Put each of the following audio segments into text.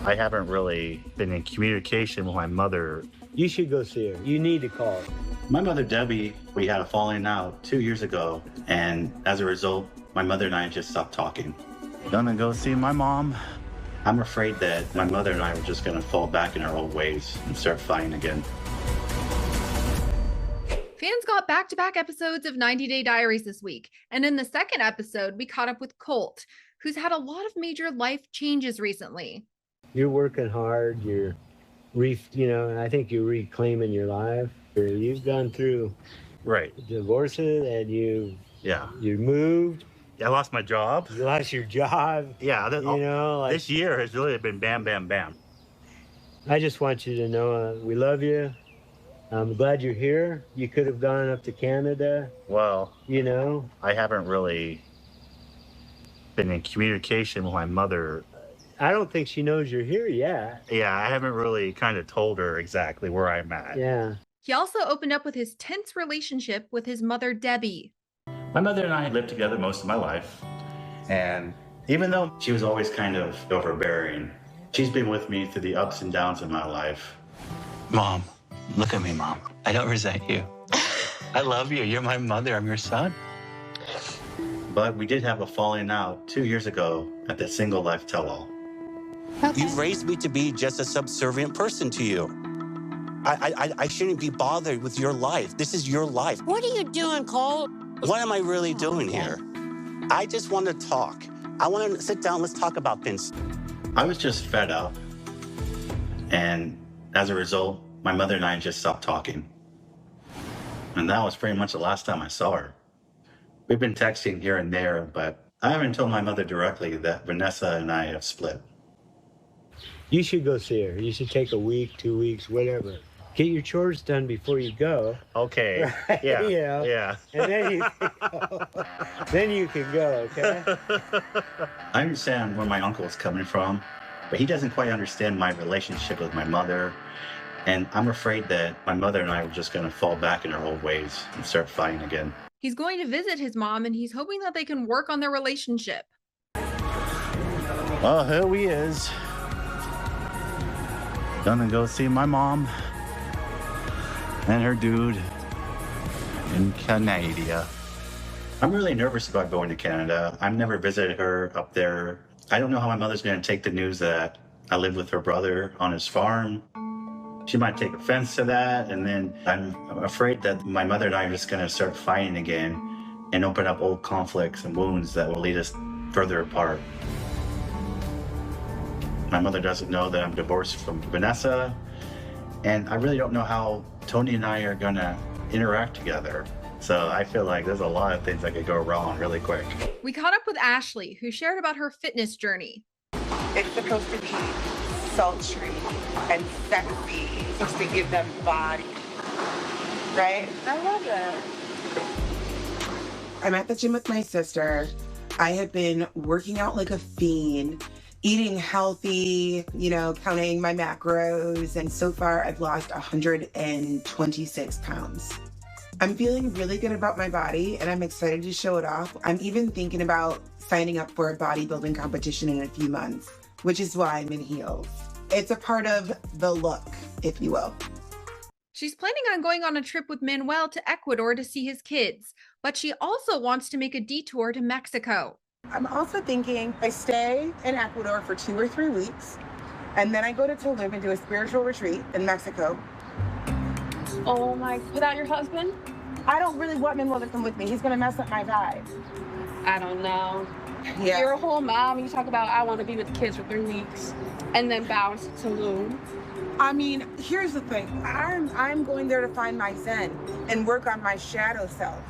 I haven't really been in communication with my mother. You should go see her. You need to call her. My mother, Debbie, we had a falling out 2 years ago, and as a result, my mother and I just stopped talking. Gonna go see my mom. I'm afraid that my mother and I are just gonna fall back in our old ways and start fighting again. Fans got back-to-back episodes of 90 Day Diaries this week, and in the second episode, we caught up with Colt, who's had a lot of major life changes recently. You're working hard, I think you're reclaiming your life. You've gone through divorces and you moved. I lost my job. You lost your job. Yeah, this year has really been bam, bam, bam. I just want you to know we love you. I'm glad you're here. You could have gone up to Canada. Well, I haven't really been in communication with my mother. I don't think she knows you're here yet. Yeah, I haven't really kind of told her exactly where I'm at. Yeah. He also opened up with his tense relationship with his mother, Debbie. My mother and I lived together most of my life. And even though she was always kind of overbearing, she's been with me through the ups and downs of my life. Mom, look at me, Mom. I don't resent you. I love you. You're my mother. I'm your son. But we did have a falling out 2 years ago at the Single Life Tell-All. Okay. You've raised me to be just a subservient person to you. I shouldn't be bothered with your life. This is your life. What are you doing, Colt? What am I really doing here? I just want to talk. I want to sit down. Let's talk about things. I was just fed up. And as a result, my mother and I just stopped talking. And that was pretty much the last time I saw her. We've been texting here and there, but I haven't told my mother directly that Vanessa and I have split. You should go see her. You should take a week, 2 weeks, whatever. Get your chores done before you go. Okay. Right? Yeah. Yeah. And then you can go, okay? I understand where my uncle is coming from, but he doesn't quite understand my relationship with my mother. And I'm afraid that my mother and I are just going to fall back in our old ways and start fighting again. He's going to visit his mom, and he's hoping that they can work on their relationship. Well, here he is. Gonna go see my mom and her dude in Canada. I'm really nervous about going to Canada. I've never visited her up there. I don't know how my mother's gonna take the news that I live with her brother on his farm. She might take offense to that, and then I'm afraid that my mother and I are just gonna start fighting again and open up old conflicts and wounds that will lead us further apart. My mother doesn't know that I'm divorced from Vanessa, and I really don't know how Tony and I are gonna interact together. So I feel like there's a lot of things that could go wrong really quick. We caught up with Ashley, who shared about her fitness journey. It's supposed to be sultry and sexy, supposed to give them body, right? I love that. I'm at the gym with my sister. I have been working out like a fiend, eating healthy, counting my macros. And so far I've lost 126 pounds. I'm feeling really good about my body and I'm excited to show it off. I'm even thinking about signing up for a bodybuilding competition in a few months, which is why I'm in heels. It's a part of the look, if you will. She's planning on going on a trip with Manuel to Ecuador to see his kids, but she also wants to make a detour to Mexico. I'm also thinking I stay in Ecuador for 2 or 3 weeks, and then I go to Tulum and do a spiritual retreat in Mexico. Oh my, without your husband? I don't really want Manuel to come with me. He's gonna mess up my vibe. I don't know. Yeah. You're a whole mom. You talk about, I want to be with the kids for 3 weeks, and then bounce to Tulum. I mean, here's the thing. I'm going there to find my zen and work on my shadow self.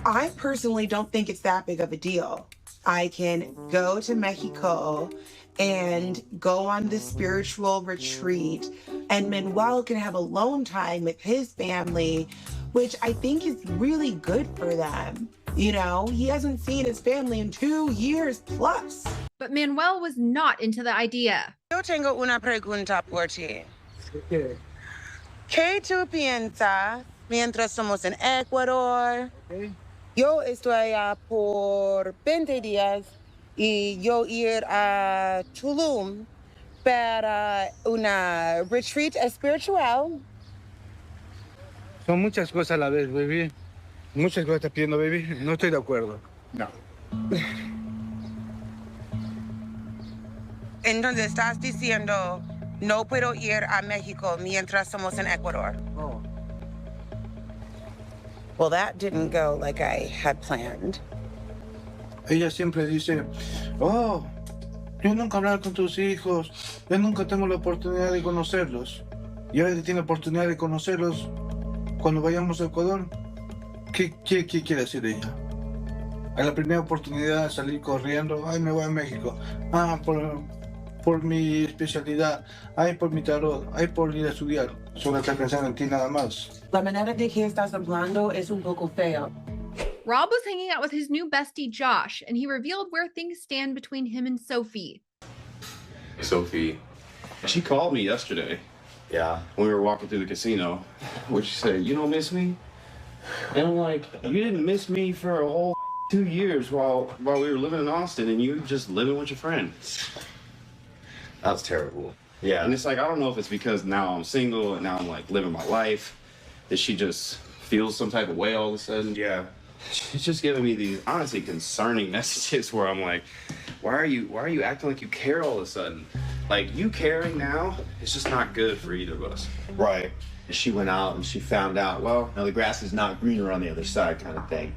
I personally don't think it's that big of a deal. I can go to Mexico and go on this spiritual retreat, and Manuel can have alone time with his family, which I think is really good for them. He hasn't seen his family in 2 years plus. But Manuel was not into the idea. Yo tengo una pregunta por ti. ¿Qué tú piensas mientras somos en Ecuador? Yo estoy allá por 20 días y yo ir a Tulum para una retreat espiritual. Son muchas cosas a la vez, baby. Muchas cosas estás pidiendo, baby. No estoy de acuerdo. No. Entonces estás diciendo, no puedo ir a México mientras somos en Ecuador. Oh. Well, that didn't go like I had planned. Ella siempre dice, oh, yo nunca hablar con tus hijos, yo nunca tengo la oportunidad de conocerlos. Y ahora que tiene la oportunidad de conocerlos cuando vayamos a Ecuador, ¿qué quiere decir ella? A la primera oportunidad de salir corriendo, ay, me voy a México. Ah, por mi especialidad, ay, por mi tarot, ay, por ir a estudiar. Solo está pensando en ti nada más. La manera de que estás hablando es un poco feo. Rob was hanging out with his new bestie, Josh, and he revealed where things stand between him and Sophie. Sophie, she called me yesterday. Yeah. When we were walking through the casino, where she said, you don't miss me? And I'm like, you didn't miss me for a whole 2 years while we were living in Austin and you just living with your friend. That was terrible. Yeah. And it's like, I don't know if it's because now I'm single and now I'm like living my life, that she just feels some type of way all of a sudden. Yeah. She's just giving me these honestly concerning messages where I'm like, why are you acting like you care all of a sudden? Like, you caring now, it's just not good for either of us. Right. She went out and she found out, well, the grass is not greener on the other side kind of thing.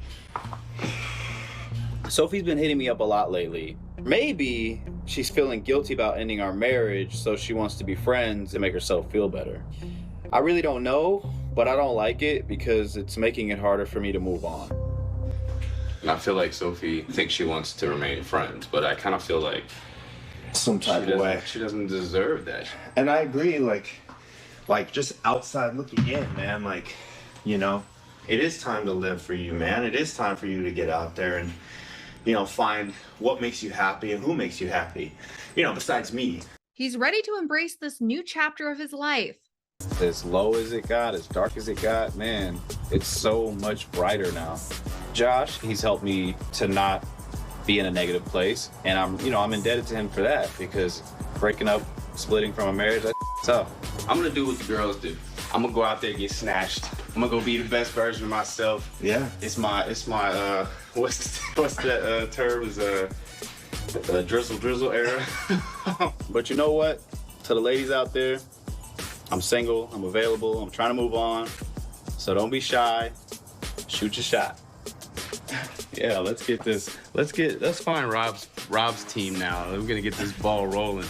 Sophie's been hitting me up a lot lately. Maybe she's feeling guilty about ending our marriage, so she wants to be friends and make herself feel better. I really don't know, but I don't like it because it's making it harder for me to move on. And I feel like Sophie thinks she wants to remain friends, but I kind of feel like some type of way. She doesn't deserve that. And I agree, like just outside looking in, man, like, you know, it is time to live for you, man. It is time for you to get out there and, you know, find what makes you happy and who makes you happy, you know, besides me. He's ready to embrace this new chapter of his life. As low as it got, as dark as it got, man, it's so much brighter now. Josh, he's helped me to not be in a negative place, and I'm indebted to him for that, because breaking up, splitting from a marriage, that's tough. I'm gonna do what the girls do. I'm gonna go out there and get snatched. I'm gonna go be the best version of myself. Yeah. It's my what's that term is drizzle era. But you know what? To the ladies out there, I'm single, I'm available, I'm trying to move on. So don't be shy. Shoot your shot. Yeah, let's find Rob's team now. We're gonna get this ball rolling.